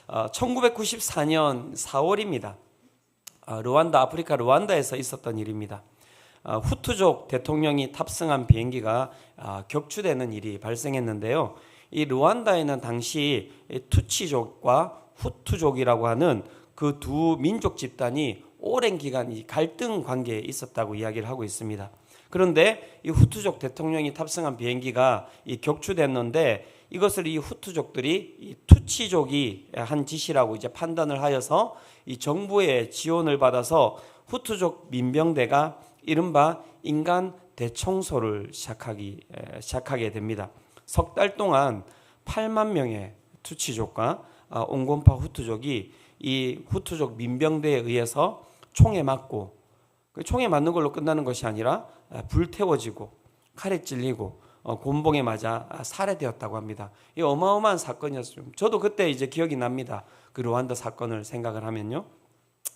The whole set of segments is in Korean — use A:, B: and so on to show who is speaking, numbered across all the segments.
A: 1994년 4월입니다. 르완다, 아프리카 르완다에서 있었던 일입니다. 후투족 대통령이 탑승한 비행기가 격추되는 일이 발생했는데요. 이 르완다에는 당시 투치족과 후투족이라고 하는 그 두 민족 집단이 오랜 기간 이 갈등 관계에 있었다고 이야기를 하고 있습니다. 그런데 이 후투족 대통령이 탑승한 비행기가 격추됐는데 이것을 이 후투족들이 이 투치족이 한 짓이라고 이제 판단을 하여서 이 정부의 지원을 받아서 후투족 민병대가 이른바 인간 대청소를 시작하게 됩니다. 석 달 동안 8만 명의 투치족과 온곤파 후투족이 이 후투족 민병대에 의해서 총에 맞고, 총에 맞는 걸로 끝나는 것이 아니라 불태워지고 칼에 찔리고 곤봉에 맞아 살해되었다고 합니다. 이 어마어마한 사건이었어요. 저도 그때 이제 기억이 납니다. 그 르완다 사건을 생각을 하면요.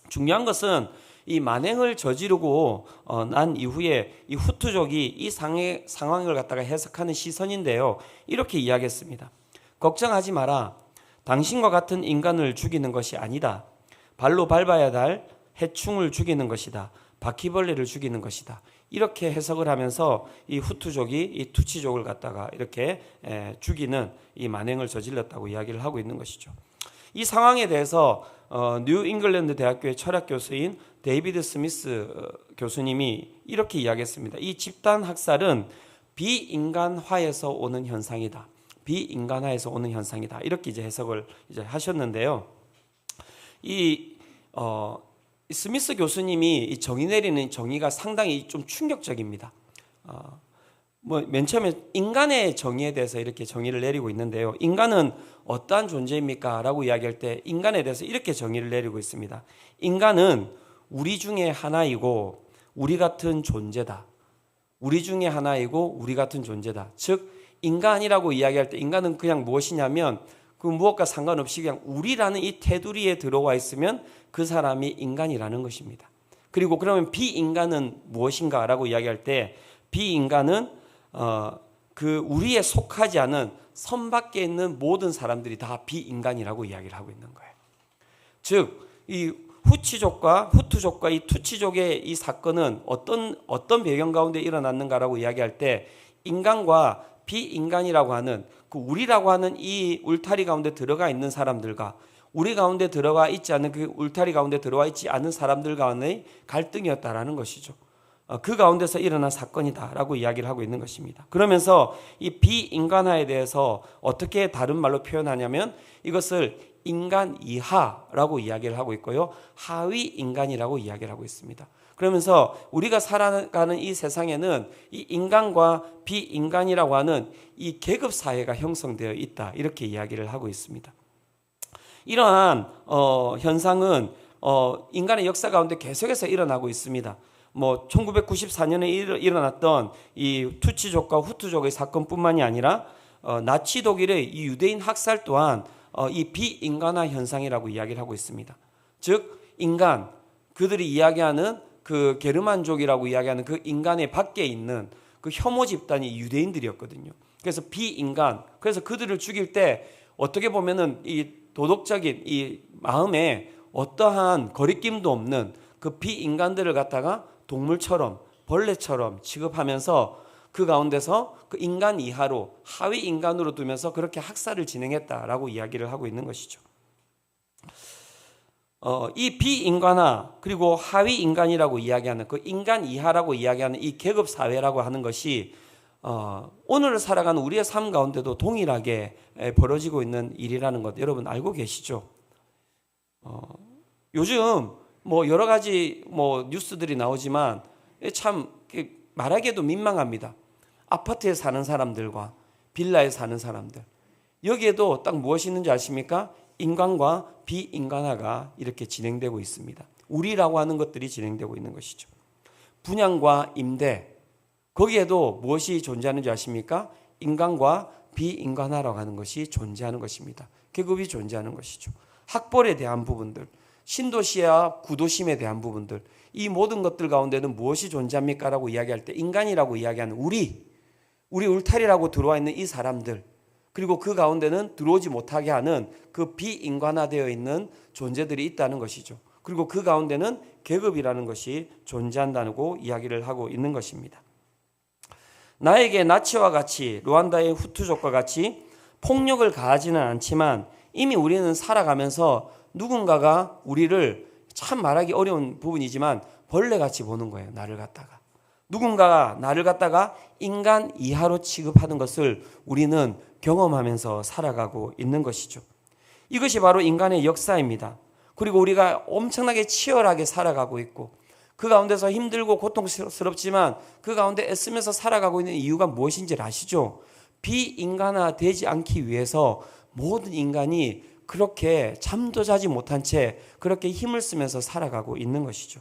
A: 중요한 것은 이 만행을 저지르고 난 이후에 이 후투족이 이 상황을 갖다가 해석하는 시선인데요. 이렇게 이야기했습니다. 걱정하지 마라. 당신과 같은 인간을 죽이는 것이 아니다. 발로 밟아야 할 해충을 죽이는 것이다. 바퀴벌레를 죽이는 것이다. 이렇게 해석을 하면서 이 후투족이 이 투치족을 갖다가 이렇게 죽이는 이 만행을 저질렀다고 이야기를 하고 있는 것이죠. 이 상황에 대해서 뉴 잉글랜드 대학교의 철학 교수인 데이비드 스미스 교수님이 이렇게 이야기했습니다. 이 집단 학살은 비인간화에서 오는 현상이다. 비인간화에서 오는 현상이다. 이렇게 이제 해석을 이제 하셨는데요. 스미스 교수님이 이 정의 내리는 정의가 상당히 좀 충격적입니다. 맨 처음에 인간의 정의에 대해서 이렇게 정의를 내리고 있는데요. 인간은 어떠한 존재입니까? 라고 이야기할 때 인간에 대해서 이렇게 정의를 내리고 있습니다. 인간은 우리 중에 하나이고 우리 같은 존재다. 우리 중에 하나이고 우리 같은 존재다. 즉 인간이라고 이야기할 때 인간은 그냥 무엇이냐면 그 무엇과 상관없이 그냥 우리라는 이 테두리에 들어와 있으면 그 사람이 인간이라는 것입니다. 그리고 그러면 비인간은 무엇인가라고 이야기할 때 비인간은 그 우리에 속하지 않은 선 밖에 있는 모든 사람들이 다 비인간이라고 이야기를 하고 있는 거예요. 즉 이 후투족과 이 투치족의 이 사건은 어떤 배경 가운데 일어났는가라고 이야기할 때 인간과 비인간이라고 하는 그 우리라고 하는 이 울타리 가운데 들어가 있는 사람들과 우리 가운데 들어가 있지 않은 그 울타리 가운데 들어와 있지 않은 사람들 간의 갈등이었다라는 것이죠. 그 가운데서 일어난 사건이다라고 이야기를 하고 있는 것입니다. 그러면서 이 비인간화에 대해서 어떻게 다른 말로 표현하냐면 이것을 인간 이하라고 이야기를 하고 있고요. 하위 인간이라고 이야기를 하고 있습니다. 그러면서 우리가 살아가는 이 세상에는 이 인간과 비인간이라고 하는 이 계급 사회가 형성되어 있다. 이렇게 이야기를 하고 있습니다. 이러한 현상은 인간의 역사 가운데 계속해서 일어나고 있습니다. 1994년에 일어났던 이 투치족과 후투족의 사건뿐만이 아니라 나치 독일의 이 유대인 학살 또한 이 비인간화 현상이라고 이야기를 하고 있습니다. 즉 인간, 그들이 이야기하는 그 게르만족이라고 이야기하는 그 인간의 밖에 있는 그 혐오 집단이 유대인들이었거든요. 그래서 비인간, 그래서 그들을 죽일 때 어떻게 보면은 이 도덕적인 이 마음에 어떠한 거리낌도 없는 그 비인간들을 갖다가 동물처럼 벌레처럼 취급하면서 그 가운데서 그 인간 이하로 하위 인간으로 두면서 그렇게 학살을 진행했다라고 이야기를 하고 있는 것이죠. 이 비인간화 그리고 하위 인간이라고 이야기하는 그 인간 이하라고 이야기하는 이 계급 사회라고 하는 것이 오늘을 살아가는 우리의 삶 가운데도 동일하게 벌어지고 있는 일이라는 것 여러분 알고 계시죠? 요즘 여러 가지 뉴스들이 나오지만 참 말하기에도 민망합니다. 아파트에 사는 사람들과 빌라에 사는 사람들, 여기에도 딱 무엇이 있는지 아십니까? 인간과 비인간화가 이렇게 진행되고 있습니다. 우리라고 하는 것들이 진행되고 있는 것이죠. 분양과 임대, 거기에도 무엇이 존재하는지 아십니까? 인간과 비인간화라고 하는 것이 존재하는 것입니다. 계급이 존재하는 것이죠. 학벌에 대한 부분들, 신도시와 구도심에 대한 부분들, 이 모든 것들 가운데는 무엇이 존재합니까? 라고 이야기할 때 인간이라고 이야기하는 우리 울타리라고 들어와 있는 이 사람들, 그리고 그 가운데는 들어오지 못하게 하는 그 비인간화되어 있는 존재들이 있다는 것이죠. 그리고 그 가운데는 계급이라는 것이 존재한다고 이야기를 하고 있는 것입니다. 나에게 나치와 같이 루안다의 후투족과 같이 폭력을 가하지는 않지만 이미 우리는 살아가면서 누군가가 우리를 참 말하기 어려운 부분이지만 벌레같이 보는 거예요. 나를 갖다가. 누군가가 나를 갖다가 인간 이하로 취급하는 것을 우리는 경험하면서 살아가고 있는 것이죠. 이것이 바로 인간의 역사입니다. 그리고 우리가 엄청나게 치열하게 살아가고 있고 그 가운데서 힘들고 고통스럽지만 그 가운데 애쓰면서 살아가고 있는 이유가 무엇인지 아시죠? 비인간화되지 않기 위해서 모든 인간이 그렇게 잠도 자지 못한 채 그렇게 힘을 쓰면서 살아가고 있는 것이죠.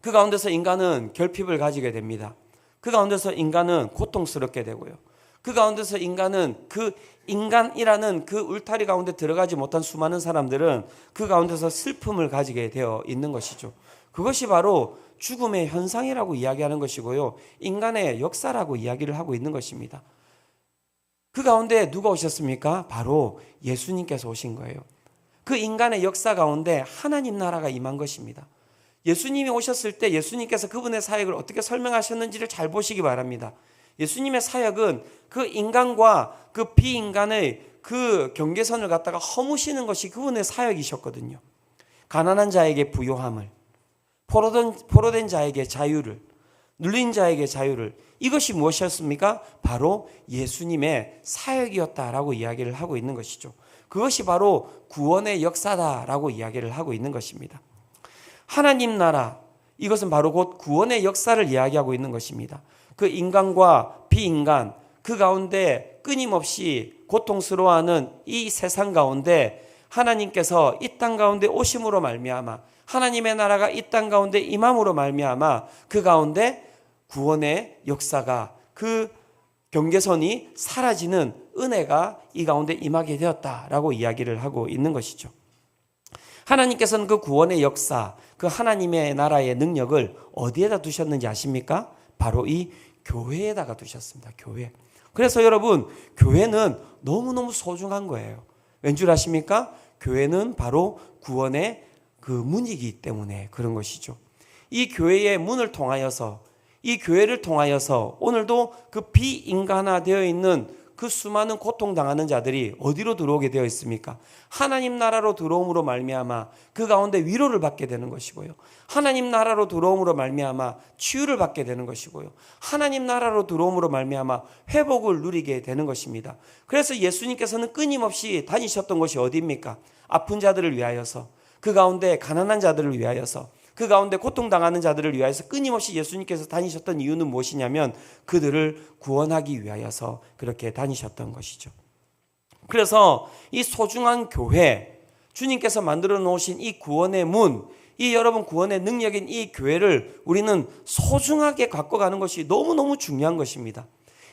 A: 그 가운데서 인간은 결핍을 가지게 됩니다. 그 가운데서 인간은 고통스럽게 되고요. 그 가운데서 인간은 그 인간이라는 그 울타리 가운데 들어가지 못한 수많은 사람들은 그 가운데서 슬픔을 가지게 되어 있는 것이죠. 그것이 바로 죽음의 현상이라고 이야기하는 것이고요. 인간의 역사라고 이야기를 하고 있는 것입니다. 그 가운데 누가 오셨습니까? 바로 예수님께서 오신 거예요. 그 인간의 역사 가운데 하나님 나라가 임한 것입니다. 예수님이 오셨을 때 예수님께서 그분의 사역을 어떻게 설명하셨는지를 잘 보시기 바랍니다. 예수님의 사역은 그 인간과 그 비인간의 그 경계선을 갖다가 허무시는 것이 그분의 사역이셨거든요. 가난한 자에게 부요함을, 포로된 자에게 자유를, 눌린 자에게 자유를, 이것이 무엇이었습니까? 바로 예수님의 사역이었다라고 이야기를 하고 있는 것이죠. 그것이 바로 구원의 역사다라고 이야기를 하고 있는 것입니다. 하나님 나라, 이것은 바로 곧 구원의 역사를 이야기하고 있는 것입니다. 그 인간과 비인간, 그 가운데 끊임없이 고통스러워하는 이 세상 가운데 하나님께서 이 땅 가운데 오심으로 말미암아 하나님의 나라가 이 땅 가운데 임함으로 말미암아 그 가운데 구원의 역사가 그 경계선이 사라지는 은혜가 이 가운데 임하게 되었다라고 이야기를 하고 있는 것이죠. 하나님께서는 그 구원의 역사, 그 하나님의 나라의 능력을 어디에다 두셨는지 아십니까? 바로 이 교회에다가 두셨습니다. 교회. 그래서 여러분, 교회는 너무너무 소중한 거예요. 왠 줄 아십니까? 교회는 바로 구원의 그 문이기 때문에 그런 것이죠. 이 교회의 문을 통하여서, 이 교회를 통하여서 오늘도 그 비인간화되어 있는 그 수많은 고통당하는 자들이 어디로 들어오게 되어 있습니까? 하나님 나라로 들어옴으로 말미암아 그 가운데 위로를 받게 되는 것이고요. 하나님 나라로 들어옴으로 말미암아 치유를 받게 되는 것이고요. 하나님 나라로 들어옴으로 말미암아 회복을 누리게 되는 것입니다. 그래서 예수님께서는 끊임없이 다니셨던 곳이 어디입니까? 아픈 자들을 위하여서, 그 가운데 가난한 자들을 위하여서, 그 가운데 고통당하는 자들을 위하여서 끊임없이 예수님께서 다니셨던 이유는 무엇이냐면 그들을 구원하기 위하여서 그렇게 다니셨던 것이죠. 그래서 이 소중한 교회, 주님께서 만들어 놓으신 이 구원의 문, 이 여러분 구원의 능력인 이 교회를 우리는 소중하게 갖고 가는 것이 너무너무 중요한 것입니다.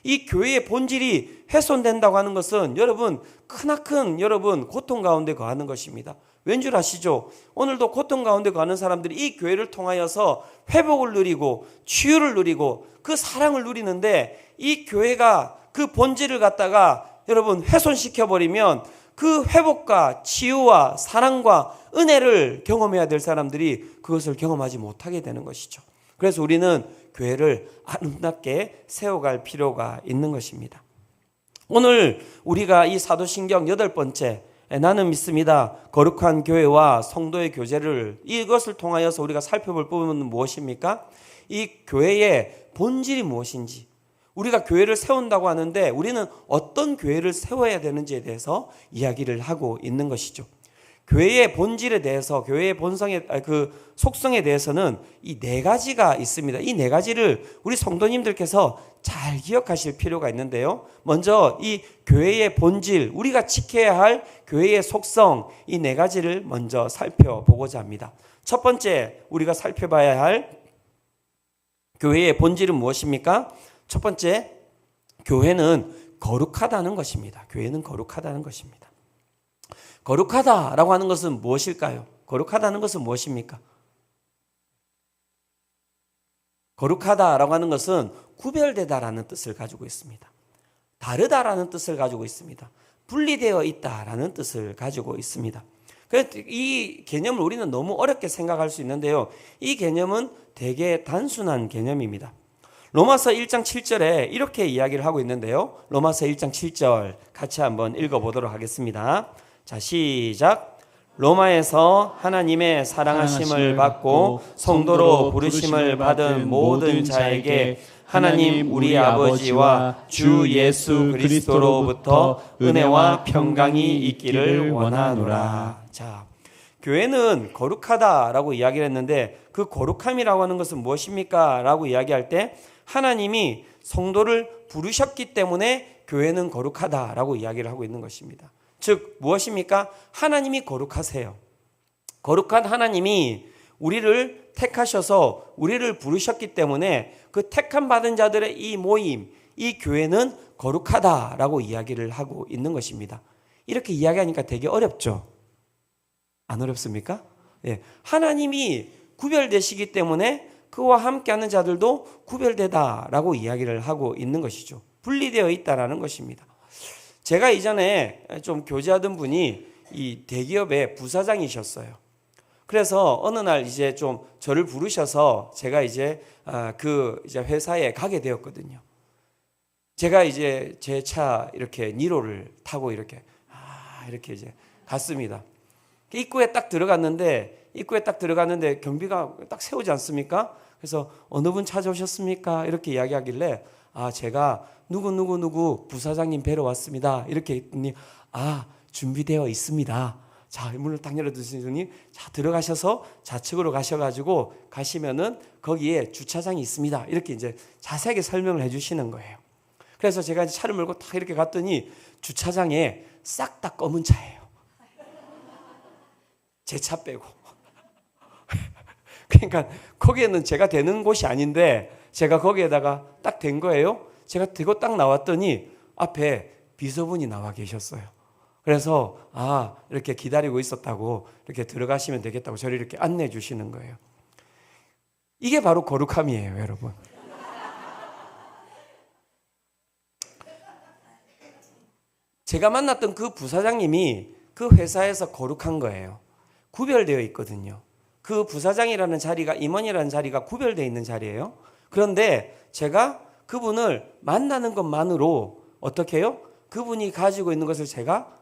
A: 이 교회의 본질이 훼손된다고 하는 것은 여러분 크나큰 여러분 고통 가운데 거하는 것입니다. 왠 줄 아시죠? 오늘도 고통 가운데 거하는 사람들이 이 교회를 통하여서 회복을 누리고 치유를 누리고 그 사랑을 누리는데 이 교회가 그 본질을 갖다가 여러분 훼손시켜버리면 그 회복과 치유와 사랑과 은혜를 경험해야 될 사람들이 그것을 경험하지 못하게 되는 것이죠. 그래서 우리는 교회를 아름답게 세워갈 필요가 있는 것입니다. 오늘 우리가 이 사도신경 8번째 나는 믿습니다. 거룩한 교회와 성도의 교제를 이것을 통하여서 우리가 살펴볼 부분은 무엇입니까? 이 교회의 본질이 무엇인지, 우리가 교회를 세운다고 하는데 우리는 어떤 교회를 세워야 되는지에 대해서 이야기를 하고 있는 것이죠. 교회의 본질에 대해서, 교회의 본성의 그 속성에 대해서는 이 4가지가 있습니다. 이 4가지를 우리 성도님들께서 잘 기억하실 필요가 있는데요. 먼저 이 교회의 본질, 우리가 지켜야 할 교회의 속성, 이 4가지를 먼저 살펴보고자 합니다. 첫 번째 우리가 살펴봐야 할 교회의 본질은 무엇입니까? 첫 번째, 교회는 거룩하다는 것입니다. 교회는 거룩하다는 것입니다. 거룩하다라고 하는 것은 무엇일까요? 거룩하다는 것은 무엇입니까? 거룩하다라고 하는 것은 구별되다라는 뜻을 가지고 있습니다. 다르다라는 뜻을 가지고 있습니다. 분리되어 있다라는 뜻을 가지고 있습니다. 그래서 이 개념을 우리는 너무 어렵게 생각할 수 있는데요. 이 개념은 되게 단순한 개념입니다. 로마서 1장 7절에 이렇게 이야기를 하고 있는데요. 로마서 1장 7절 같이 한번 읽어보도록 하겠습니다. 자, 시작. 로마에서 하나님의 사랑하심을 받고 성도로 부르심을 받은 모든 자에게 하나님 우리 아버지와 주 예수 그리스도로부터 은혜와 평강이 있기를 원하노라. 자, 교회는 거룩하다라고 이야기를 했는데 그 거룩함이라고 하는 것은 무엇입니까? 라고 이야기할 때 하나님이 성도를 부르셨기 때문에 교회는 거룩하다라고 이야기를 하고 있는 것입니다. 즉 무엇입니까? 하나님이 거룩하세요. 거룩한 하나님이 우리를 택하셔서 우리를 부르셨기 때문에 그 택함 받은 자들의 이 모임, 이 교회는 거룩하다라고 이야기를 하고 있는 것입니다. 이렇게 이야기하니까 되게 어렵죠? 안 어렵습니까? 예. 하나님이 구별되시기 때문에 그와 함께하는 자들도 구별되다라고 이야기를 하고 있는 것이죠. 분리되어 있다라는 것입니다. 제가 이전에 좀 교제하던 분이 이 대기업의 부사장이셨어요. 그래서 어느 날 이제 좀 저를 부르셔서 제가 이제 이제 회사에 가게 되었거든요. 제가 이제 제 차 이렇게 니로를 타고 이렇게 이제 갔습니다. 입구에 딱 들어갔는데 경비가 딱 세우지 않습니까? 그래서 어느 분 찾아오셨습니까? 이렇게 이야기하길래 제가 누구 부사장님 뵈러 왔습니다. 이렇게 했더니 준비되어 있습니다. 자, 문을 딱 열어두시더니 자, 들어가셔서 좌측으로 가셔가지고 가시면은 거기에 주차장이 있습니다. 이렇게 이제 자세하게 설명을 해주시는 거예요. 그래서 제가 이제 차를 몰고 딱 이렇게 갔더니 주차장에 싹 다 검은 차예요. 제 차 빼고. 그러니까 거기에는 제가 되는 곳이 아닌데 제가 거기에다가 딱 된 거예요. 제가 되고 딱 나왔더니 앞에 비서분이 나와 계셨어요. 그래서 이렇게 기다리고 있었다고 이렇게 들어가시면 되겠다고 저를 이렇게 안내해 주시는 거예요. 이게 바로 거룩함이에요, 여러분. 제가 만났던 그 부사장님이 그 회사에서 거룩한 거예요. 구별되어 있거든요. 그 부사장이라는 자리가, 임원이라는 자리가 구별되어 있는 자리예요. 그런데 제가 그분을 만나는 것만으로 어떻게 해요? 그분이 가지고 있는 것을 제가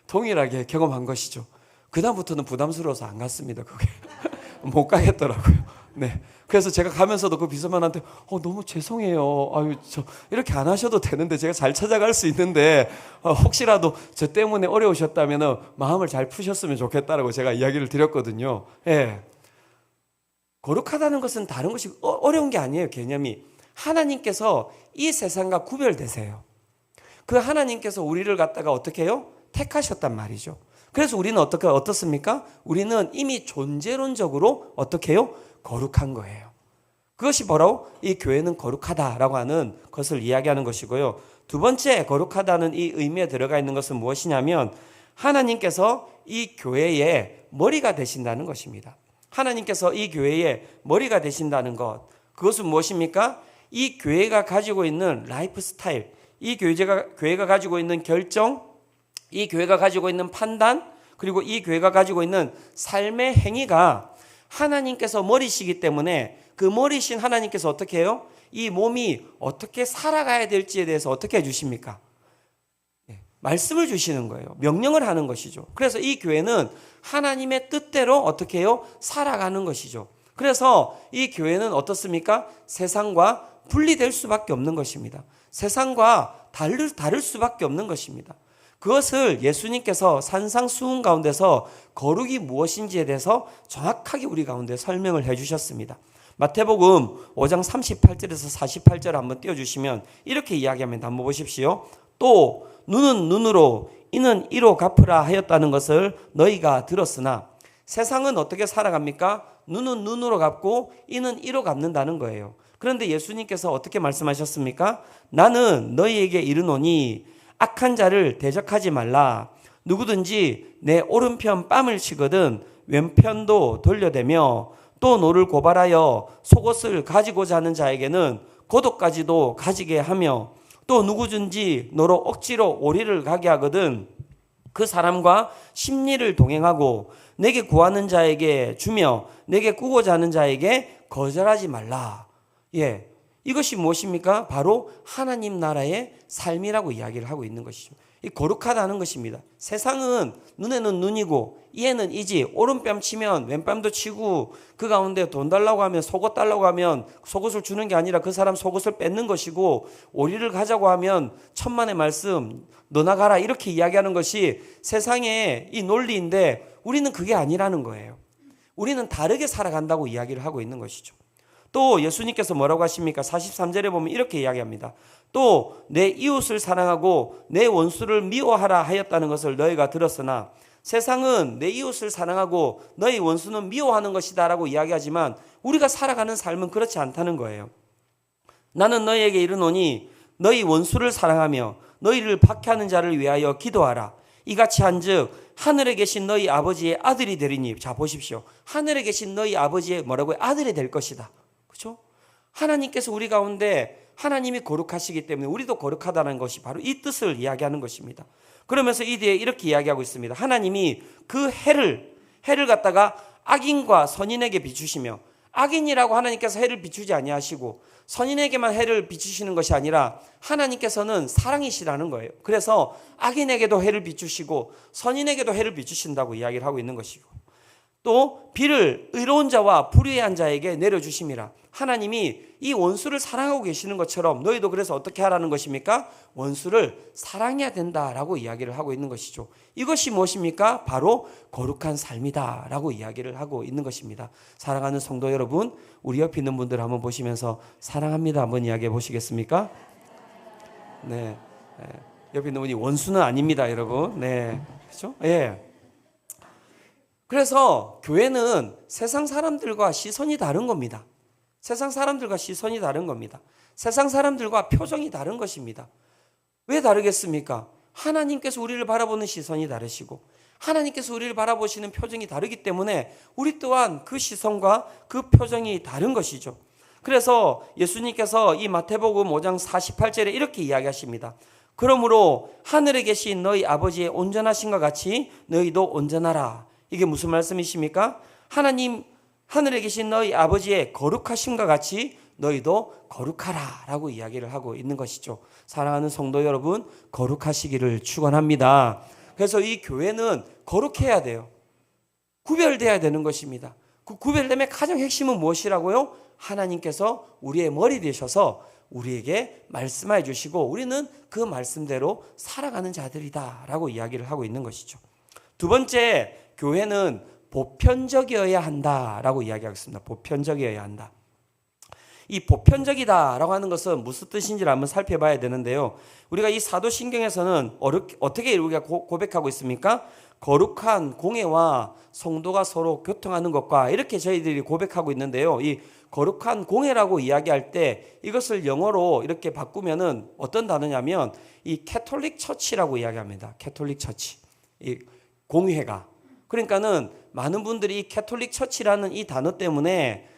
A: 동일하게 경험한 것이죠. 그다음부터는 부담스러워서 안 갔습니다. 그게 못 가겠더라고요. 네. 그래서 제가 가면서도 그 비서만한테 너무 죄송해요. 이렇게 안 하셔도 되는데 제가 잘 찾아갈 수 있는데 혹시라도 저 때문에 어려우셨다면 마음을 잘 푸셨으면 좋겠다라고 제가 이야기를 드렸거든요. 예. 거룩하다는 것은 다른 것이 어려운 게 아니에요. 개념이. 하나님께서 이 세상과 구별되세요. 그 하나님께서 우리를 갖다가 어떻게 해요? 택하셨단 말이죠. 그래서 우리는 어떻습니까? 우리는 이미 존재론적으로 어떻게 해요? 거룩한 거예요. 그것이 바로 이 교회는 거룩하다라고 하는 것을 이야기하는 것이고요. 두 번째 거룩하다는 이 의미에 들어가 있는 것은 무엇이냐면 하나님께서 이 교회의 머리가 되신다는 것입니다. 하나님께서 이 교회의 머리가 되신다는 것. 그것은 무엇입니까? 이 교회가 가지고 있는 라이프 스타일, 이 교회가 가지고 있는 결정, 이 교회가 가지고 있는 판단, 그리고 이 교회가 가지고 있는 삶의 행위가 하나님께서 머리시기 때문에 그 머리신 하나님께서 어떻게 해요? 이 몸이 어떻게 살아가야 될지에 대해서 어떻게 해주십니까? 말씀을 주시는 거예요. 명령을 하는 것이죠. 그래서 이 교회는 하나님의 뜻대로 어떻게 해요? 살아가는 것이죠. 그래서 이 교회는 어떻습니까? 세상과 분리될 수밖에 없는 것입니다. 세상과 다를 수밖에 없는 것입니다. 그것을 예수님께서 산상수훈 가운데서 거룩이 무엇인지에 대해서 정확하게 우리 가운데 설명을 해주셨습니다. 마태복음 5장 38절에서 48절 한번 띄워주시면 이렇게 이야기합니다. 한번 보십시오. 또 눈은 눈으로 이는 이로 갚으라 하였다는 것을 너희가 들었으나 세상은 어떻게 살아갑니까? 눈은 눈으로 갚고 이는 이로 갚는다는 거예요. 그런데 예수님께서 어떻게 말씀하셨습니까? 나는 너희에게 이르노니 악한 자를 대적하지 말라. 누구든지 내 오른편 뺨을 치거든 왼편도 돌려대며 또 너를 고발하여 속옷을 가지고자 하는 자에게는 겉옷까지도 가지게 하며 또 누구든지 너로 억지로 오리를 가게 하거든 그 사람과 심리를 동행하고 내게 구하는 자에게 주며 내게 꾸고자 하는 자에게 거절하지 말라. 예, 이것이 무엇입니까? 바로 하나님 나라의 삶이라고 이야기를 하고 있는 것이죠. 이 거룩하다는 것입니다. 세상은 눈에는 눈이고 이에는 이지, 오른뺨 치면 왼뺨도 치고 그 가운데 돈 달라고 하면 속옷 달라고 하면 속옷을 주는 게 아니라 그 사람 속옷을 뺏는 것이고, 오리를 가자고 하면 천만의 말씀 너나 가라 이렇게 이야기하는 것이 세상의 이 논리인데, 우리는 그게 아니라는 거예요. 우리는 다르게 살아간다고 이야기를 하고 있는 것이죠. 또 예수님께서 뭐라고 하십니까? 43절에 보면 이렇게 이야기합니다. 또 내 이웃을 사랑하고 내 원수를 미워하라 하였다는 것을 너희가 들었으나 세상은 내 이웃을 사랑하고 너희 원수는 미워하는 것이다 라고 이야기하지만 우리가 살아가는 삶은 그렇지 않다는 거예요. 나는 너희에게 이르노니 너희 원수를 사랑하며 너희를 박해하는 자를 위하여 기도하라. 이같이 한즉 하늘에 계신 너희 아버지의 아들이 되리니. 자, 보십시오. 하늘에 계신 너희 아버지의 뭐라고요? 아들이 될 것이다. 그렇죠? 하나님께서 우리 가운데 하나님이 거룩하시기 때문에 우리도 거룩하다는 것이 바로 이 뜻을 이야기하는 것입니다. 그러면서 이 뒤에 이렇게 이야기하고 있습니다. 하나님이 그 해를 갖다가 악인과 선인에게 비추시며, 악인이라고 하나님께서 해를 비추지 아니하시고 선인에게만 해를 비추시는 것이 아니라 하나님께서는 사랑이시라는 거예요. 그래서 악인에게도 해를 비추시고 선인에게도 해를 비추신다고 이야기를 하고 있는 것이고, 또 비를 의로운 자와 불의한 자에게 내려주심이라. 하나님이 이 원수를 사랑하고 계시는 것처럼 너희도 그래서 어떻게 하라는 것입니까? 원수를 사랑해야 된다라고 이야기를 하고 있는 것이죠. 이것이 무엇입니까? 바로 거룩한 삶이다 라고 이야기를 하고 있는 것입니다. 사랑하는 성도 여러분, 우리 옆에 있는 분들 한번 보시면서 사랑합니다 한번 이야기해 보시겠습니까? 네, 옆에 있는 분이 원수는 아닙니다 여러분. 네, 그렇죠? 예. 그래서 교회는 세상 사람들과 시선이 다른 겁니다. 세상 사람들과 시선이 다른 겁니다. 세상 사람들과 표정이 다른 것입니다. 왜 다르겠습니까? 하나님께서 우리를 바라보는 시선이 다르시고 하나님께서 우리를 바라보시는 표정이 다르기 때문에 우리 또한 그 시선과 그 표정이 다른 것이죠. 그래서 예수님께서 이 마태복음 5장 48절에 이렇게 이야기하십니다. 그러므로 하늘에 계신 너희 아버지의 온전하신과 같이 너희도 온전하라. 이게 무슨 말씀이십니까? 하늘에 계신 너희 아버지의 거룩하심과 같이 너희도 거룩하라 라고 이야기를 하고 있는 것이죠. 사랑하는 성도 여러분, 거룩하시기를 축원합니다. 그래서 이 교회는 거룩해야 돼요. 구별돼야 되는 것입니다. 그 구별됨의 가장 핵심은 무엇이라고요? 하나님께서 우리의 머리 되셔서 우리에게 말씀해 주시고 우리는 그 말씀대로 살아가는 자들이다 라고 이야기를 하고 있는 것이죠. 두 번째, 교회는 보편적이어야 한다라고 이야기하겠습니다. 보편적이어야 한다. 이 보편적이다라고 하는 것은 무슨 뜻인지를 한번 살펴봐야 되는데요. 우리가 이 사도신경에서는 어떻게 우리가 고백하고 있습니까? 거룩한 공회와 성도가 서로 교통하는 것과 이렇게 저희들이 고백하고 있는데요. 이 거룩한 공회라고 이야기할 때 이것을 영어로 이렇게 바꾸면은 어떤 단어냐면 이 캐톨릭 처치라고 이야기합니다. 캐톨릭 처치. 이 공회가. 그러니까는 많은 분들이 이 캐톨릭 처치라는 이 단어 때문에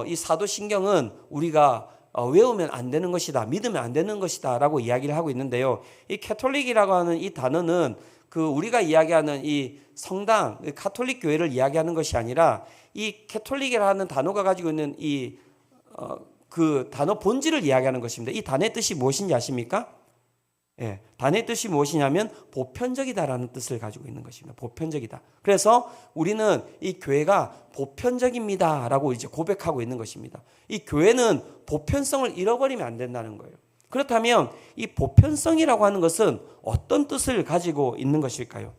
A: 이 사도신경은 우리가 외우면 안 되는 것이다, 믿으면 안 되는 것이다 라고 이야기를 하고 있는데요. 이 캐톨릭이라고 하는 이 단어는 그 우리가 이야기하는 이 성당, 가톨릭 교회를 이야기하는 것이 아니라 이 캐톨릭이라는 단어가 가지고 있는 이 그 단어 본질을 이야기하는 것입니다. 이 단어의 뜻이 무엇인지 아십니까? 예, 단의 뜻이 무엇이냐면 보편적이다라는 뜻을 가지고 있는 것입니다. 보편적이다. 그래서 우리는 이 교회가 보편적입니다라고 이제 고백하고 있는 것입니다. 이 교회는 보편성을 잃어버리면 안 된다는 거예요. 그렇다면 이 보편성이라고 하는 것은 어떤 뜻을 가지고 있는 것일까요?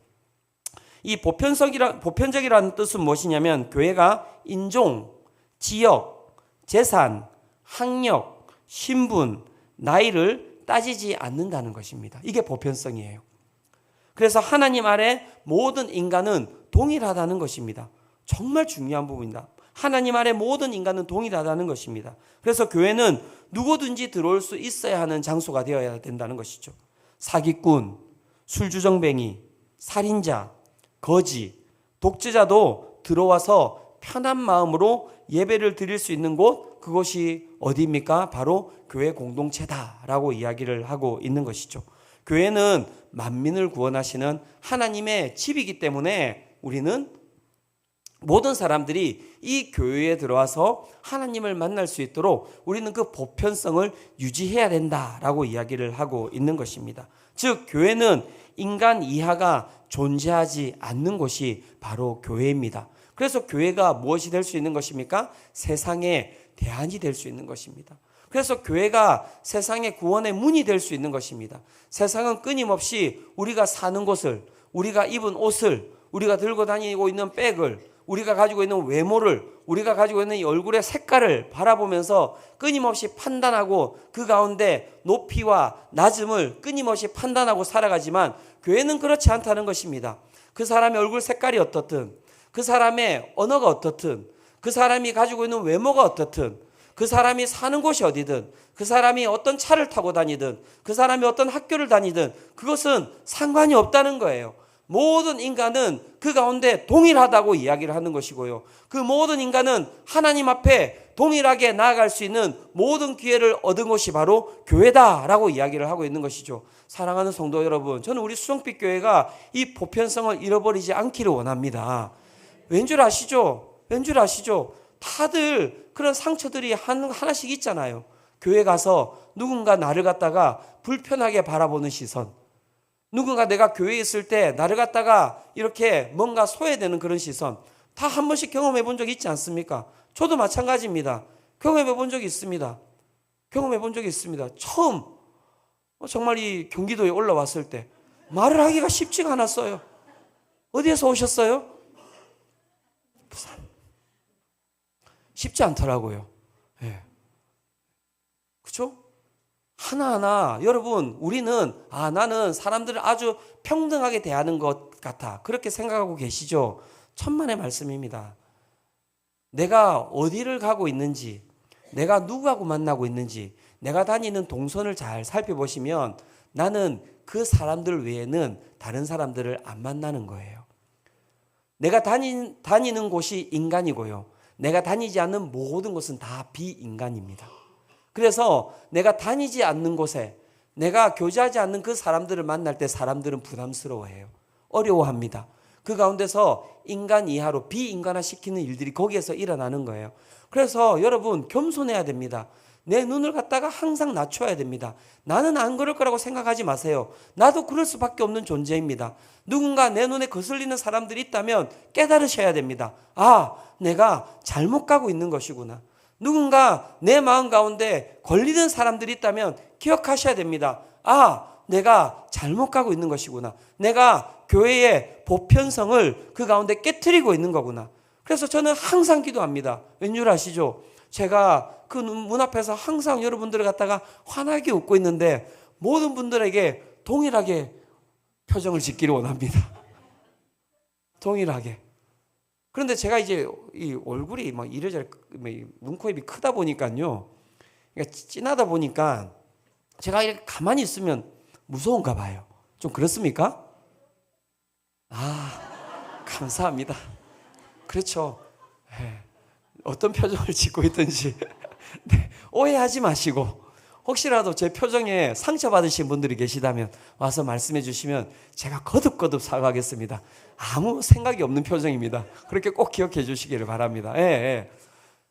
A: 이 보편적이라는 뜻은 무엇이냐면 교회가 인종, 지역, 재산, 학력, 신분, 나이를 따지지 않는다는 것입니다. 이게 보편성이에요. 그래서 하나님 아래 모든 인간은 동일하다는 것입니다. 정말 중요한 부분이다. 하나님 아래 모든 인간은 동일하다는 것입니다. 그래서 교회는 누구든지 들어올 수 있어야 하는 장소가 되어야 된다는 것이죠. 사기꾼, 술주정뱅이, 살인자, 거지, 독재자도 들어와서 편한 마음으로 예배를 드릴 수 있는 곳, 그것이 어디입니까? 바로 교회 공동체다라고 이야기를 하고 있는 것이죠. 교회는 만민을 구원하시는 하나님의 집이기 때문에 우리는 모든 사람들이 이 교회에 들어와서 하나님을 만날 수 있도록 우리는 그 보편성을 유지해야 된다라고 이야기를 하고 있는 것입니다. 즉 교회는 인간 이하가 존재하지 않는 곳이 바로 교회입니다. 그래서 교회가 무엇이 될 수 있는 것입니까? 세상의 대안이 될 수 있는 것입니다. 그래서 교회가 세상의 구원의 문이 될 수 있는 것입니다. 세상은 끊임없이 우리가 사는 곳을, 우리가 입은 옷을, 우리가 들고 다니고 있는 백을, 우리가 가지고 있는 외모를, 우리가 가지고 있는 이 얼굴의 색깔을 바라보면서 끊임없이 판단하고 그 가운데 높이와 낮음을 끊임없이 판단하고 살아가지만 교회는 그렇지 않다는 것입니다. 그 사람의 얼굴 색깔이 어떻든, 그 사람의 언어가 어떻든, 그 사람이 가지고 있는 외모가 어떻든, 그 사람이 사는 곳이 어디든, 그 사람이 어떤 차를 타고 다니든, 그 사람이 어떤 학교를 다니든 그것은 상관이 없다는 거예요. 모든 인간은 그 가운데 동일하다고 이야기를 하는 것이고요. 그 모든 인간은 하나님 앞에 동일하게 나아갈 수 있는 모든 기회를 얻은 곳이 바로 교회다라고 이야기를 하고 있는 것이죠. 사랑하는 성도 여러분, 저는 우리 수성빛 교회가 이 보편성을 잃어버리지 않기를 원합니다. 왠 줄 아시죠? 왠 줄 아시죠? 다들 그런 상처들이 하나씩 있잖아요. 교회 가서 누군가 나를 갖다가 불편하게 바라보는 시선, 누군가 내가 교회에 있을 때 나를 갖다가 이렇게 뭔가 소외되는 그런 시선, 다 한 번씩 경험해 본 적이 있지 않습니까? 저도 마찬가지입니다. 경험해 본 적이 있습니다. 경험해 본 적이 있습니다. 처음 정말 이 경기도에 올라왔을 때 말을 하기가 쉽지가 않았어요. 어디에서 오셨어요? 부산. 쉽지 않더라고요. 예. 그렇죠? 하나하나 여러분, 우리는 나는 사람들을 아주 평등하게 대하는 것 같아, 그렇게 생각하고 계시죠? 천만의 말씀입니다. 내가 어디를 가고 있는지, 내가 누구하고 만나고 있는지, 내가 다니는 동선을 잘 살펴보시면 나는 그 사람들 외에는 다른 사람들을 안 만나는 거예요. 내가 다니는 곳이 인간이고요, 내가 다니지 않는 모든 것은 다 비인간입니다. 그래서 내가 다니지 않는 곳에, 내가 교제하지 않는 그 사람들을 만날 때 사람들은 부담스러워해요. 어려워합니다. 그 가운데서 인간 이하로 비인간화 시키는 일들이 거기에서 일어나는 거예요. 그래서 여러분, 겸손해야 됩니다. 내 눈을 갖다가 항상 낮춰야 됩니다. 나는 안 그럴 거라고 생각하지 마세요. 나도 그럴 수밖에 없는 존재입니다. 누군가 내 눈에 거슬리는 사람들이 있다면 깨달으셔야 됩니다. 내가 잘못 가고 있는 것이구나. 누군가 내 마음 가운데 걸리는 사람들이 있다면 기억하셔야 됩니다. 내가 잘못 가고 있는 것이구나. 내가 교회의 보편성을 그 가운데 깨트리고 있는 거구나. 그래서 저는 항상 기도합니다. 왠줄 아시죠? 제가 그 문 앞에서 항상 여러분들을 갖다가 환하게 웃고 있는데 모든 분들에게 동일하게 표정을 짓기를 원합니다. 동일하게. 그런데 제가 이제 이 얼굴이 막 이래저래 눈코입이 크다 보니까요, 그러니까 진하다 보니까 제가 이렇게 가만히 있으면 무서운가 봐요. 좀 그렇습니까? 감사합니다. 그렇죠. 네. 어떤 표정을 짓고 있든지 네, 오해하지 마시고, 혹시라도 제 표정에 상처받으신 분들이 계시다면 와서 말씀해 주시면 제가 거듭거듭 사과하겠습니다. 아무 생각이 없는 표정입니다. 그렇게 꼭 기억해 주시기를 바랍니다.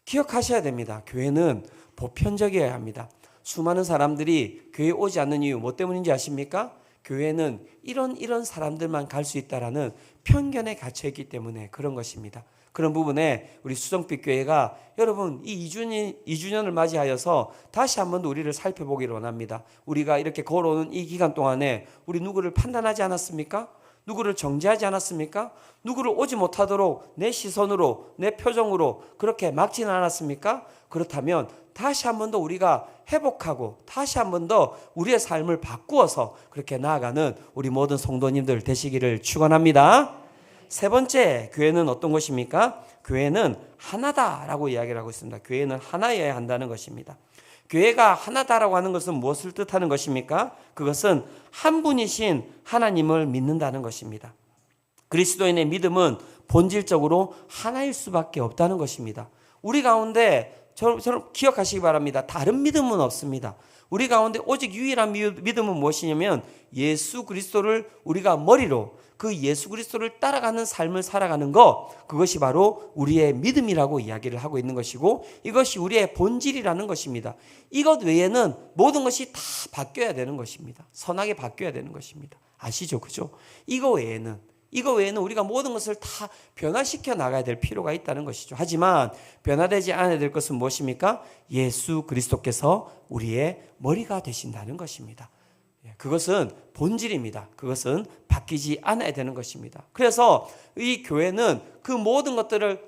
A: 기억하셔야 됩니다. 교회는 보편적이어야 합니다. 수많은 사람들이 교회에 오지 않는 이유 뭐 때문인지 아십니까? 교회는 이런 사람들만 갈 수 있다라는 편견에 갇혀있기 때문에 그런 것입니다. 그런 부분에 우리 수성빛 교회가 여러분 이 2주년을 맞이하여서 다시 한 번 더 우리를 살펴보기를 원합니다. 우리가 이렇게 걸어오는 이 기간 동안에 우리 누구를 판단하지 않았습니까? 누구를 정죄하지 않았습니까? 누구를 오지 못하도록 내 시선으로, 내 표정으로 그렇게 막지는 않았습니까? 그렇다면 다시 한 번 더 우리가 회복하고 다시 한 번 더 우리의 삶을 바꾸어서 그렇게 나아가는 우리 모든 성도님들 되시기를 축원합니다. 세 번째, 교회는 어떤 것입니까? 교회는 하나다라고 이야기를 하고 있습니다. 교회는 하나여야 한다는 것입니다. 교회가 하나다라고 하는 것은 무엇을 뜻하는 것입니까? 그것은 한 분이신 하나님을 믿는다는 것입니다. 그리스도인의 믿음은 본질적으로 하나일 수밖에 없다는 것입니다. 우리 가운데 저는 기억하시기 바랍니다. 다른 믿음은 없습니다. 우리 가운데 오직 유일한 믿음은 무엇이냐면 예수 그리스도를 우리가 머리로 그 예수 그리스도를 따라가는 삶을 살아가는 것, 그것이 바로 우리의 믿음이라고 이야기를 하고 있는 것이고 이것이 우리의 본질이라는 것입니다. 이것 외에는 모든 것이 다 바뀌어야 되는 것입니다. 선하게 바뀌어야 되는 것입니다. 아시죠? 그죠? 이거 외에는 우리가 모든 것을 다 변화시켜 나가야 될 필요가 있다는 것이죠. 하지만 변화되지 않아야 될 것은 무엇입니까? 예수 그리스도께서 우리의 머리가 되신다는 것입니다. 그것은 본질입니다. 그것은 바뀌지 않아야 되는 것입니다. 그래서 이 교회는 그 모든 것들을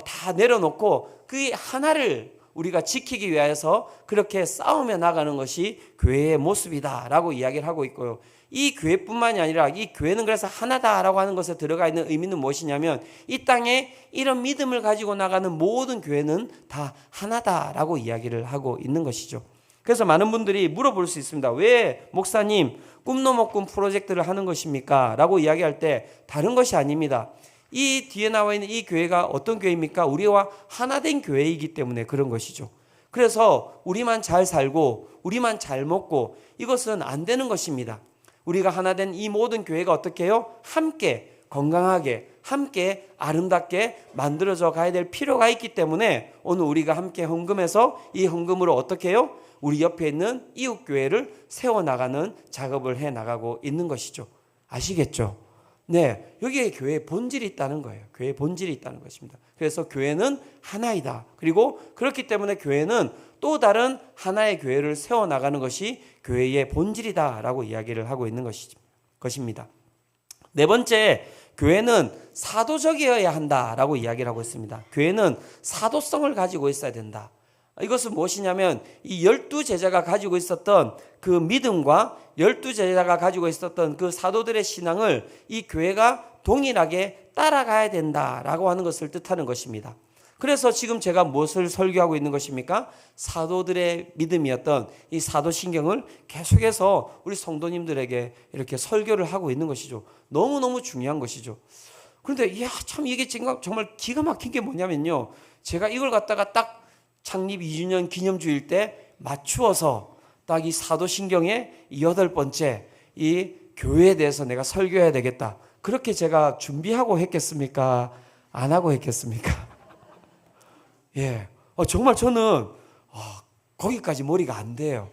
A: 다 내려놓고 그 하나를 우리가 지키기 위해서 그렇게 싸우며 나가는 것이 교회의 모습이다라고 이야기를 하고 있고요. 이 교회뿐만이 아니라 이 교회는 그래서 하나다라고 하는 것에 들어가 있는 의미는 무엇이냐면 이 땅에 이런 믿음을 가지고 나가는 모든 교회는 다 하나다라고 이야기를 하고 있는 것이죠. 그래서 많은 분들이 물어볼 수 있습니다. 왜 목사님 꿈 넘어 꿈 프로젝트를 하는 것입니까? 라고 이야기할 때 다른 것이 아닙니다. 이 뒤에 나와 있는 이 교회가 어떤 교회입니까? 우리와 하나된 교회이기 때문에 그런 것이죠. 그래서 우리만 잘 살고 우리만 잘 먹고 이것은 안 되는 것입니다. 우리가 하나된 이 모든 교회가 어떻게 해요? 함께 건강하게 함께 아름답게 만들어져 가야 될 필요가 있기 때문에 오늘 우리가 함께 헌금해서 이 헌금으로 어떻게 해요? 우리 옆에 있는 이웃교회를 세워나가는 작업을 해나가고 있는 것이죠. 아시겠죠? 네, 여기에 교회의 본질이 있다는 거예요. 교회의 본질이 있다는 것입니다. 그래서 교회는 하나이다. 그리고 그렇기 때문에 교회는 또 다른 하나의 교회를 세워나가는 것이 교회의 본질이다라고 이야기를 하고 있는 것입니다. 네 번째, 교회는 사도적이어야 한다라고 이야기를 하고 있습니다. 교회는 사도성을 가지고 있어야 된다. 이것은 무엇이냐면 이 12제자가 가지고 있었던 그 믿음과 12제자가 가지고 있었던 그 사도들의 신앙을 이 교회가 동일하게 따라가야 된다라고 하는 것을 뜻하는 것입니다. 그래서 지금 제가 무엇을 설교하고 있는 것입니까? 사도들의 믿음이었던 이 사도신경을 계속해서 우리 성도님들에게 이렇게 설교를 하고 있는 것이죠. 너무너무 중요한 것이죠. 그런데 참 이게 정말 기가 막힌 게 뭐냐면요. 제가 이걸 갖다가 딱 창립 2주년 기념주일 때 맞추어서 딱 이 사도신경의 8번째 이 교회에 대해서 내가 설교해야 되겠다. 그렇게 제가 준비하고 했겠습니까? 안 하고 했겠습니까? 예. 정말 저는 거기까지 머리가 안 돼요.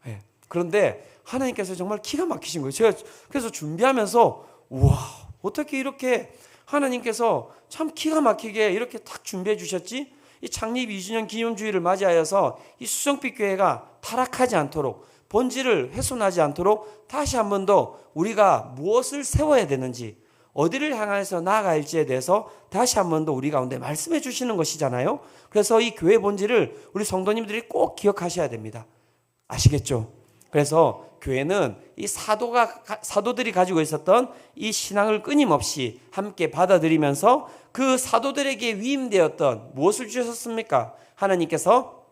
A: 예. 그런데 하나님께서 정말 기가 막히신 거예요. 제가 그래서 준비하면서 우와, 어떻게 이렇게 하나님께서 참 기가 막히게 이렇게 딱 준비해 주셨지? 이 창립 2주년 기념주의를 맞이하여서 이 수정빛 교회가 타락하지 않도록 본질을 훼손하지 않도록 다시 한 번 더 우리가 무엇을 세워야 되는지 어디를 향해서 나아갈지에 대해서 다시 한 번 더 우리 가운데 말씀해 주시는 것이잖아요. 그래서 이 교회 본질을 우리 성도님들이 꼭 기억하셔야 됩니다. 아시겠죠? 그래서 교회는 이 사도들이 가지고 있었던 이 신앙을 끊임없이 함께 받아들이면서 그 사도들에게 위임되었던 무엇을 주셨습니까? 하나님께서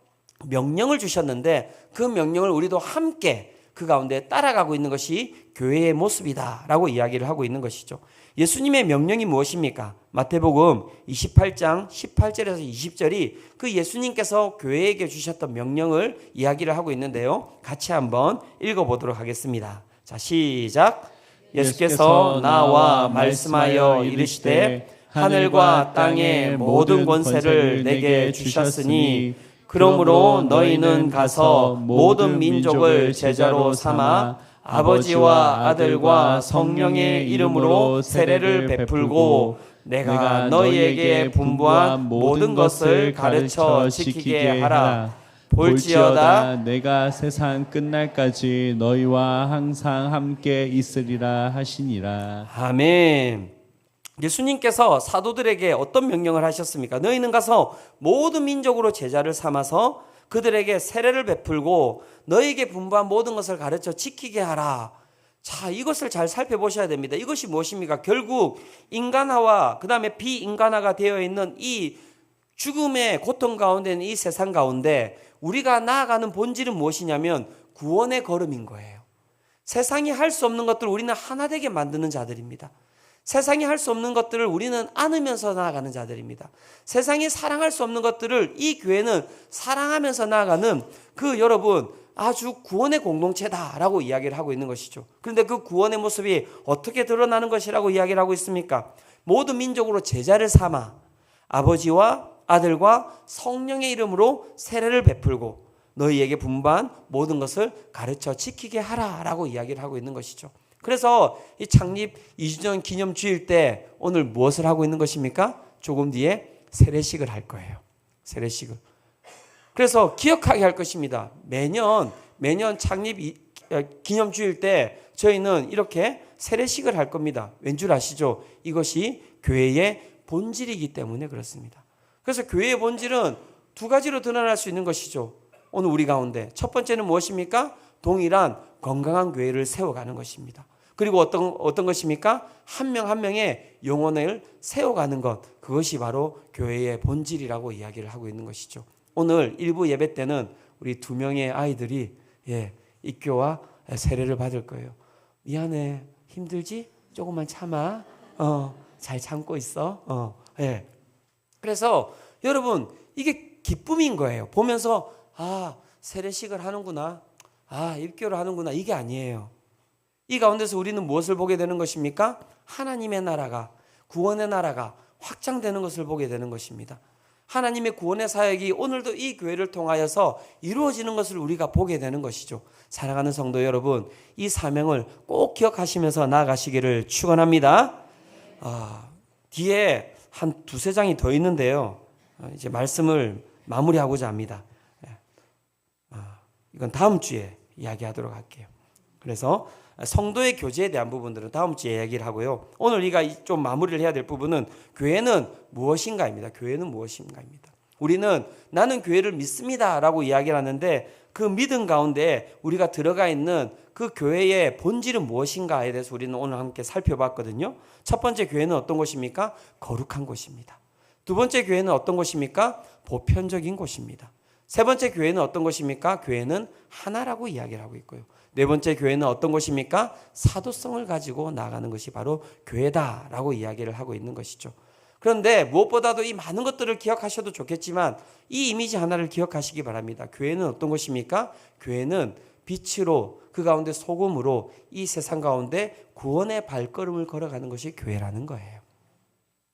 A: 명령을 주셨는데 그 명령을 우리도 함께 그 가운데 따라가고 있는 것이 교회의 모습이다라고 이야기를 하고 있는 것이죠. 예수님의 명령이 무엇입니까? 마태복음 28장 18절에서 20절이 그 예수님께서 교회에게 주셨던 명령을 이야기를 하고 있는데요. 같이 한번 읽어보도록 하겠습니다. 자, 시작. 예수께서 나와 말씀하여 이르시되 하늘과 땅의 모든 권세를 내게 주셨으니 그러므로 너희는 가서 모든 민족을 제자로 삼아 아버지와 아들과 성령의 이름으로 세례를 베풀고 내가 너희에게 분부한 모든 것을 가르쳐 지키게 하라. 볼지어다
B: 내가 세상 끝날까지 너희와 항상 함께 있으리라 하시니라.
A: 아멘. 예수님께서 사도들에게 어떤 명령을 하셨습니까? 너희는 가서 모든 민족으로 제자를 삼아서 그들에게 세례를 베풀고 너희에게 분부한 모든 것을 가르쳐 지키게 하라. 자, 이것을 잘 살펴보셔야 됩니다. 이것이 무엇입니까? 결국 인간화와 그 다음에 비인간화가 되어 있는 이 죽음의 고통 가운데 있는 이 세상 가운데 우리가 나아가는 본질은 무엇이냐면 구원의 걸음인 거예요. 세상이 할 수 없는 것들을 우리는 하나 되게 만드는 자들입니다. 세상이 할 수 없는 것들을 우리는 안으면서 나아가는 자들입니다. 세상이 사랑할 수 없는 것들을 이 교회는 사랑하면서 나아가는 그 여러분 아주 구원의 공동체다라고 이야기를 하고 있는 것이죠. 그런데 그 구원의 모습이 어떻게 드러나는 것이라고 이야기를 하고 있습니까? 모든 민족으로 제자를 삼아 아버지와 아들과 성령의 이름으로 세례를 베풀고 너희에게 분부한 모든 것을 가르쳐 지키게 하라라고 이야기를 하고 있는 것이죠. 그래서 이 창립 2주년 기념 주일 때 오늘 무엇을 하고 있는 것입니까? 조금 뒤에 세례식을 할 거예요. 세례식을. 그래서 기억하게 할 것입니다. 매년 창립 기념 주일 때 저희는 이렇게 세례식을 할 겁니다. 왠 줄 아시죠? 이것이 교회의 본질이기 때문에 그렇습니다. 그래서 교회의 본질은 두 가지로 드러날 수 있는 것이죠. 오늘 우리 가운데 첫 번째는 무엇입니까? 동일한 건강한 교회를 세워가는 것입니다. 그리고 어떤 것입니까? 한 명 한 명의 영혼을 세워가는 것, 그것이 바로 교회의 본질이라고 이야기를 하고 있는 것이죠. 오늘 일부 예배 때는 우리 2명의 아이들이 입교와 세례를 받을 거예요. 미안해, 힘들지? 조금만 참아. 잘 참고 있어. 그래서 여러분 이게 기쁨인 거예요. 보면서 세례식을 하는구나. 입교를 하는구나. 이게 아니에요. 이 가운데서 우리는 무엇을 보게 되는 것입니까? 하나님의 나라가, 구원의 나라가 확장되는 것을 보게 되는 것입니다. 하나님의 구원의 사역이 오늘도 이 교회를 통하여서 이루어지는 것을 우리가 보게 되는 것이죠. 사랑하는 성도 여러분, 이 사명을 꼭 기억하시면서 나아가시기를 축원합니다. 뒤에 한 2-3장이 더 있는데요. 이제 말씀을 마무리하고자 합니다. 이건 다음 주에 이야기하도록 할게요. 그래서 성도의 교제에 대한 부분들은 다음 주에 이야기를 하고요. 오늘 우리가 좀 마무리를 해야 될 부분은 교회는 무엇인가입니다. 교회는 무엇인가입니다. 우리는 나는 교회를 믿습니다 라고 이야기를 하는데 그 믿음 가운데 우리가 들어가 있는 그 교회의 본질은 무엇인가에 대해서 우리는 오늘 함께 살펴봤거든요. 첫 번째 교회는 어떤 곳입니까? 거룩한 곳입니다. 두 번째 교회는 어떤 곳입니까? 보편적인 곳입니다. 세 번째 교회는 어떤 곳입니까? 교회는 하나라고 이야기를 하고 있고요. 네 번째 교회는 어떤 곳입니까? 사도성을 가지고 나아가는 것이 바로 교회다라고 이야기를 하고 있는 것이죠. 그런데 무엇보다도 이 많은 것들을 기억하셔도 좋겠지만 이 이미지 하나를 기억하시기 바랍니다. 교회는 어떤 것입니까? 교회는 빛으로 그 가운데 소금으로 이 세상 가운데 구원의 발걸음을 걸어가는 것이 교회라는 거예요.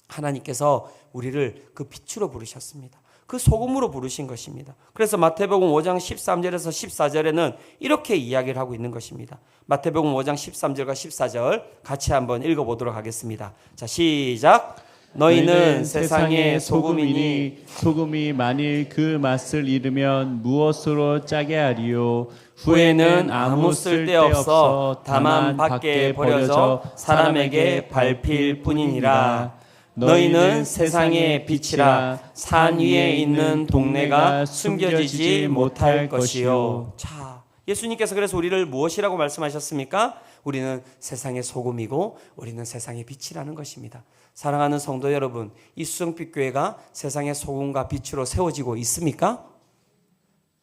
A: 하나님께서 우리를 그 빛으로 부르셨습니다. 그 소금으로 부르신 것입니다. 그래서 마태복음 5장 13절에서 14절에는 이렇게 이야기를 하고 있는 것입니다. 마태복음 5장 13절과 14절 같이 한번 읽어보도록 하겠습니다. 자, 시작. 너희는 세상의 소금이니
B: 소금이 만일 그 맛을 잃으면 무엇으로 짜게 하리요?
A: 후에는 아무 쓸데없어 다만 밖에 버려져 사람에게 밟힐 뿐이니라. 너희는 세상의 빛이라. 산 위에 있는 동네가 숨겨지지 못할 것이요. 자, 예수님께서 그래서 우리를 무엇이라고 말씀하셨습니까? 우리는 세상의 소금이고 우리는 세상의 빛이라는 것입니다. 사랑하는 성도 여러분, 이 수정빛 교회가 세상의 소금과 빛으로 세워지고 있습니까?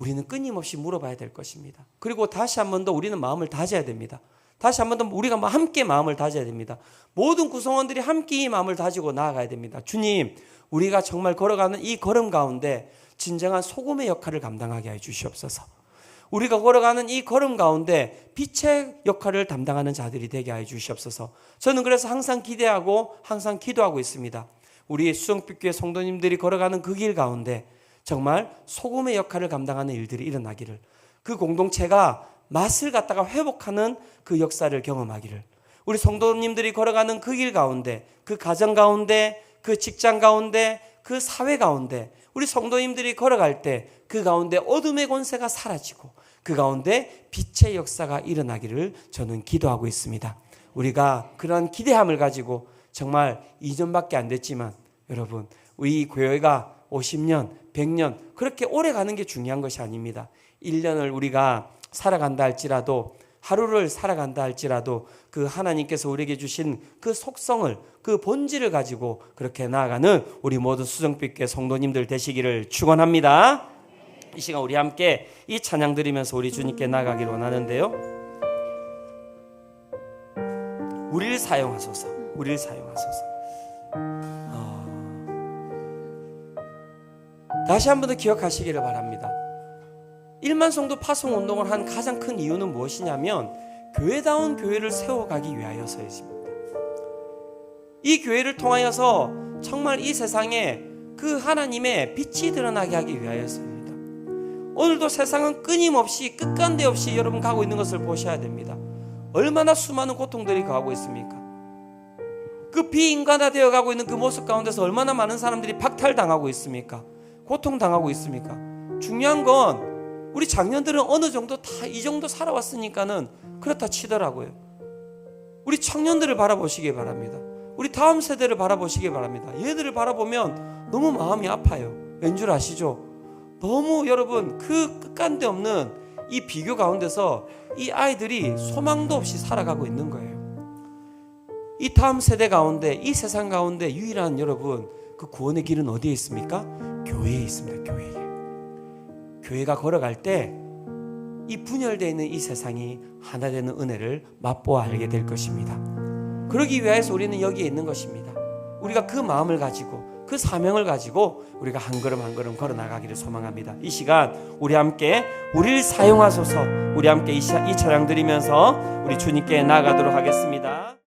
A: 우리는 끊임없이 물어봐야 될 것입니다. 그리고 다시 한 번 더 우리는 마음을 다져야 됩니다. 다시 한 번 더 우리가 함께 마음을 다져야 됩니다. 모든 구성원들이 함께 이 마음을 다지고 나아가야 됩니다. 주님, 우리가 정말 걸어가는 이 걸음 가운데 진정한 소금의 역할을 감당하게 해 주시옵소서. 우리가 걸어가는 이 걸음 가운데 빛의 역할을 담당하는 자들이 되게 해 주시옵소서. 저는 그래서 항상 기대하고 항상 기도하고 있습니다. 우리 수정빛교회 성도님들이 걸어가는 그 길 가운데 정말 소금의 역할을 감당하는 일들이 일어나기를, 그 공동체가 맛을 갖다가 회복하는 그 역사를 경험하기를, 우리 성도님들이 걸어가는 그 길 가운데, 그 가정 가운데, 그 직장 가운데, 그 사회 가운데 우리 성도님들이 걸어갈 때 그 가운데 어둠의 권세가 사라지고 그 가운데 빛의 역사가 일어나기를 저는 기도하고 있습니다. 우리가 그런 기대함을 가지고 정말 2년밖에 안 됐지만 여러분, 우리 교회가 50년, 100년 그렇게 오래 가는 게 중요한 것이 아닙니다. 1년을 우리가 살아간다 할지라도, 하루를 살아간다 할지라도 그 하나님께서 우리에게 주신 그 속성을, 그 본질을 가지고 그렇게 나아가는 우리 모든 수정빛교회 성도님들 되시기를 축원합니다. 이 시간 우리 함께 이 찬양 드리면서 우리 주님께 나아가기를 원하는데요. 우리를 사용하소서. 우리를 사용하소서. 다시 한 번 더 기억하시기를 바랍니다. 1만 성도 파송 운동을 한 가장 큰 이유는 무엇이냐면 교회다운 교회를 세워가기 위하여서입니다. 이 교회를 통하여서 정말 이 세상에 그 하나님의 빛이 드러나게 하기 위하여서입니다. 오늘도 세상은 끊임없이 끝간데 없이 여러분 가고 있는 것을 보셔야 됩니다. 얼마나 수많은 고통들이 가고 있습니까? 그 비인간화되어 가고 있는 그 모습 가운데서 얼마나 많은 사람들이 박탈당하고 있습니까? 고통당하고 있습니까? 중요한 건 우리 장년들은 어느 정도 다 이 정도 살아왔으니까는 그렇다 치더라고요. 우리 청년들을 바라보시기 바랍니다. 우리 다음 세대를 바라보시기 바랍니다. 얘들을 바라보면 너무 마음이 아파요. 왠 줄 아시죠? 너무 여러분 그 끝간데 없는 이 비교 가운데서 이 아이들이 소망도 없이 살아가고 있는 거예요. 이 다음 세대 가운데, 이 세상 가운데 유일한 여러분 그 구원의 길은 어디에 있습니까? 교회에 있습니다. 교회에. 교회가 걸어갈 때 이 분열되어 있는 이 세상이 하나 되는 은혜를 맛보아 알게 될 것입니다. 그러기 위해서 우리는 여기에 있는 것입니다. 우리가 그 마음을 가지고 그 사명을 가지고 우리가 한 걸음 한 걸음 걸어 나가기를 소망합니다. 이 시간 우리 함께 우리를 사용하소서, 우리 함께 이 찬양 드리면서 우리 주님께 나아가도록 하겠습니다.